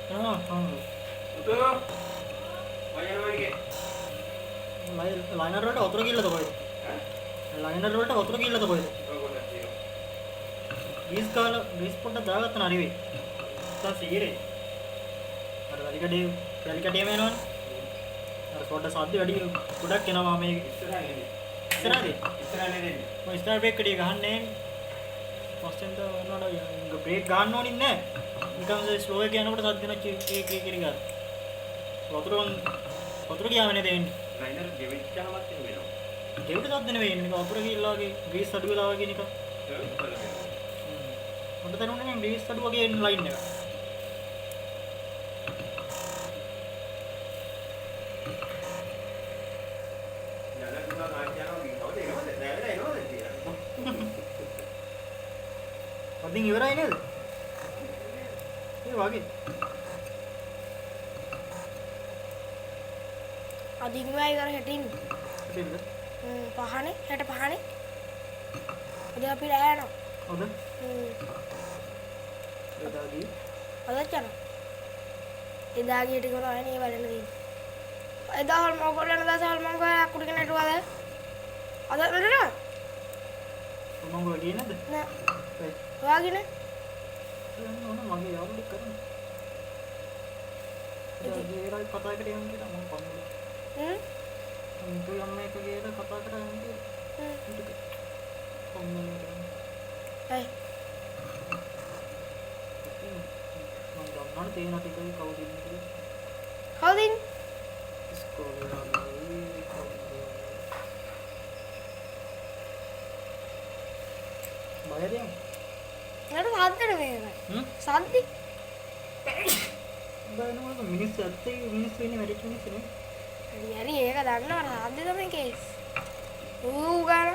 Udah. Bayar lagi. Liner වලට වතුර ගිල්ලද කොහෙද? ලයිනර් වලට වතුර ගිල්ලද කොහෙද? ග්‍රීස් පොඩ්ඩක් දාගත්තා නා රිවේ. නැත්නම් සීරේ. අර වැලි කැඩේම එනවනේ. අර පොඩ්ඩක් සද්ද වැඩි ගොඩක් එනවා මේ ඉස්සරහදී. ඉස්සරහනේ දෙන්නේ. මම ස්ටාර් බ්‍රේක් කඩේ ගහන්නේ පස්සෙන් නෝන බ්‍රේක් ගන්න ඕනේ නැහැ. නිකන් ස්ලෝ එක යනකොට සද්ද වෙන කී ගන්න. වතුර ගියාම නේද එන්නේ. ලයිනර් ගෙවිච්චාමත් වෙනවා. ගෙවිට සද්ද නෙවෙයි එන්නේ. නිකන් වතුර ගිහිල්ලා වගේ ග්‍රීස් අඩු වෙලා වගේ නිකන්. හොඳ තැනුනේ නේ ග්‍රීස් අඩු වගේ එන ලයින් එක. අදින් ඉවරයි නේද? ඒ වගේ. අදින් ඉවර හෙටින්. හෙටින්ද? පහනේ හෙට පහනේ. අද අපි රැ යනවා. හොඳ. එදාදී. අදත් යනවා. එදාගේ ටික කරලා නේ බලන්න දෙන්නේ. එදා හල් මොකෝලන දාසල් මං ගා කුඩි කෙනෙක් නටුවාද? අද නටනවා? මම ගෝ ගියේ නැද්ද? නෑ. ඔයාගෙන ඕන මගේ යාළුවෙක් කරන්නේ. ඒ ඒරයි කතා කරේ යන්න කියලා මම පන්නේ. තුන් අම්ම එකගේ කතා කරා යන්න කියලා. පන්නේ. හයි. මම ගමන තේන ටිකයි කවුද ඉන්නේ කියලා. කවුද ඉන්නේ? ඉස්කෝලේ යන්නේ කවුද? බයරින් නේද සද්දද මේක? සද්දි? බයනවද මිනිස්සු ඇත්තේ මිනිස්සු ඉන්නේ වැඩි මිනිස්සු නේ. හරි ඒක දන්නවද සද්දි තමයි කේස්. ඌ ගාන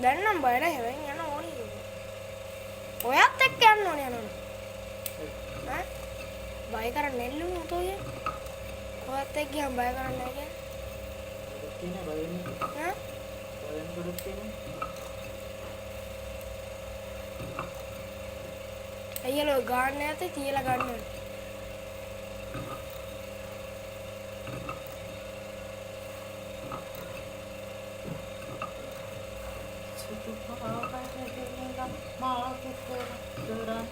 දැන්නම් බය නැහැ වෙන් යන ඕනේ. ඔයත් එක්ක යන්න ඕනේ යනවා. ඈ? බය කරන්නේ නැල්ලු උතෝය. ඔයත් එක්ක ගියම් බය කරන්නේ නැහැ කියන්නේ. බය වෙන්නේ. ඈ? බය වෙන කොටස් තියෙනවා. අයියලෝ ගාන්න නැත්තේ තියලා ගන්න ඕනේ. සුතු පාපය දෙන්න මාකේ කරා කරා